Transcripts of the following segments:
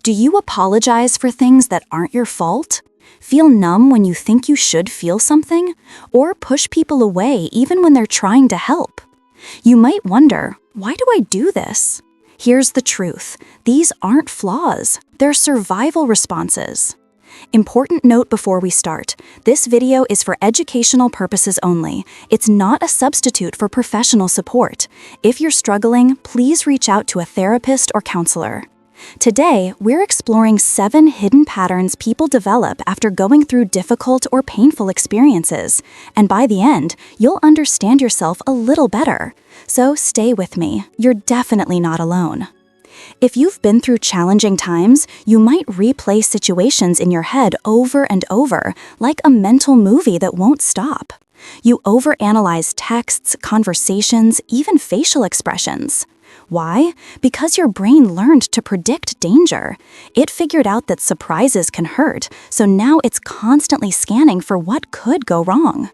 Do you apologize for things that aren't your fault? Feel numb when you think you should feel something? Or push people away even when they're trying to help? You might wonder, why do I do this? Here's the truth. These aren't flaws. They're survival responses. Important note before we start. This video is for educational purposes only. It's not a substitute for professional support. If you're struggling, please reach out to a therapist or counselor. Today, we're exploring 7 hidden patterns people develop after going through difficult or painful experiences, and by the end, you'll understand yourself a little better. So stay with me, you're definitely not alone. If you've been through challenging times, you might replay situations in your head over and over, like a mental movie that won't stop. You overanalyze texts, conversations, even facial expressions. Why? Because your brain learned to predict danger. It figured out that surprises can hurt, so now it's constantly scanning for what could go wrong.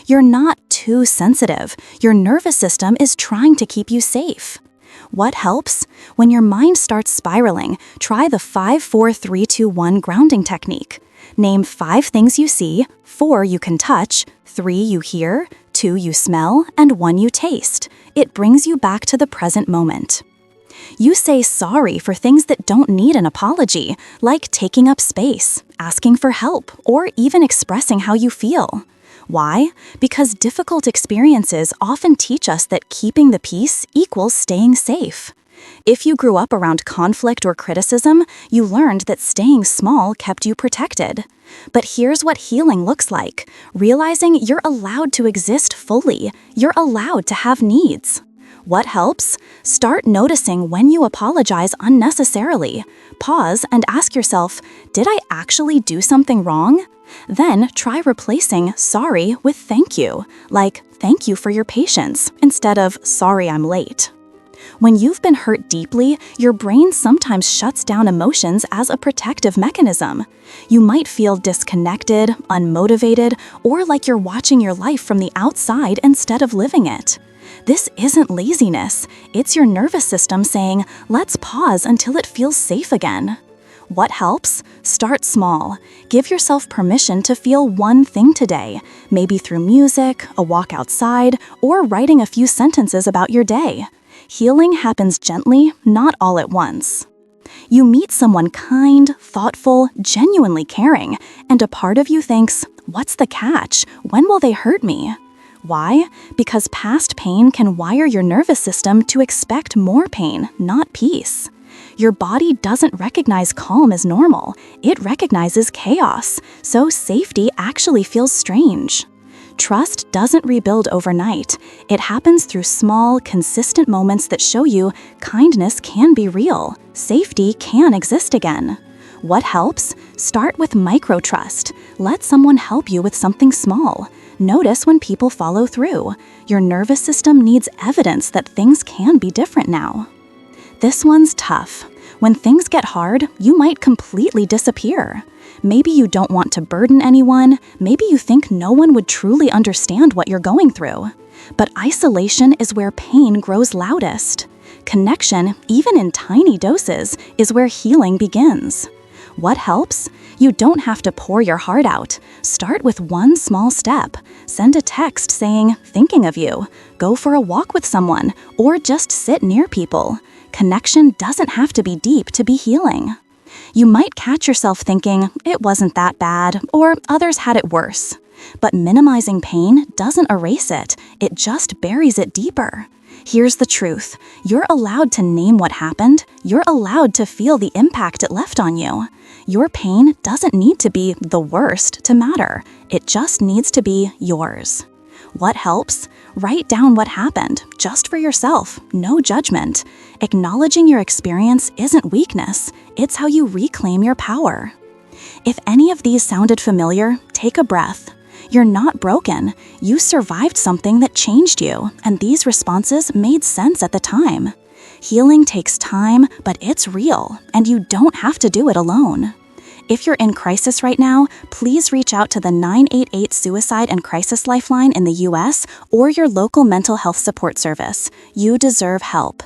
You're not too sensitive. Your nervous system is trying to keep you safe. What helps? When your mind starts spiraling, try the 5-4-3-2-1 grounding technique. Name 5 things you see, 4 you can touch, 3 you hear, 2 you smell, and 1 you taste. It brings you back to the present moment. You say sorry for things that don't need an apology, like taking up space, asking for help, or even expressing how you feel. Why? Because difficult experiences often teach us that keeping the peace equals staying safe. If you grew up around conflict or criticism, you learned that staying small kept you protected. But here's what healing looks like: realizing you're allowed to exist fully, you're allowed to have needs. What helps? Start noticing when you apologize unnecessarily. Pause and ask yourself, did I actually do something wrong? Then try replacing sorry with thank you, like thank you for your patience, instead of sorry I'm late. When you've been hurt deeply, your brain sometimes shuts down emotions as a protective mechanism. You might feel disconnected, unmotivated, or like you're watching your life from the outside instead of living it. This isn't laziness. It's your nervous system saying, let's pause until it feels safe again. What helps? Start small. Give yourself permission to feel one thing today, maybe through music, a walk outside, or writing a few sentences about your day. Healing happens gently, not all at once. You meet someone kind, thoughtful, genuinely caring, and a part of you thinks, what's the catch? When will they hurt me? Why? Because past pain can wire your nervous system to expect more pain, not peace. Your body doesn't recognize calm as normal. It recognizes chaos, so safety actually feels strange. Trust doesn't rebuild overnight. It happens through small, consistent moments that show you kindness can be real. Safety can exist again. What helps? Start with micro-trust. Let someone help you with something small. Notice when people follow through. Your nervous system needs evidence that things can be different now. This one's tough. When things get hard, you might completely disappear. Maybe you don't want to burden anyone, maybe you think no one would truly understand what you're going through. But isolation is where pain grows loudest. Connection, even in tiny doses, is where healing begins. What helps? You don't have to pour your heart out. Start with one small step. Send a text saying, thinking of you. Go for a walk with someone, or just sit near people. Connection doesn't have to be deep to be healing. You might catch yourself thinking, it wasn't that bad, or others had it worse. But minimizing pain doesn't erase it, it just buries it deeper. Here's the truth. You're allowed to name what happened. You're allowed to feel the impact it left on you. Your pain doesn't need to be the worst to matter. It just needs to be yours. What helps? Write down what happened, just for yourself, no judgment. Acknowledging your experience isn't weakness, it's how you reclaim your power. If any of these sounded familiar, take a breath. You're not broken. You survived something that changed you, and these responses made sense at the time. Healing takes time, but it's real, and you don't have to do it alone. If you're in crisis right now, please reach out to the 988 Suicide and Crisis Lifeline in the US or your local mental health support service. You deserve help.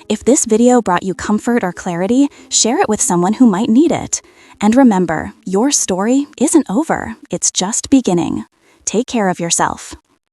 If this video brought you comfort or clarity, share it with someone who might need it. And remember, your story isn't over, it's just beginning. Take care of yourself.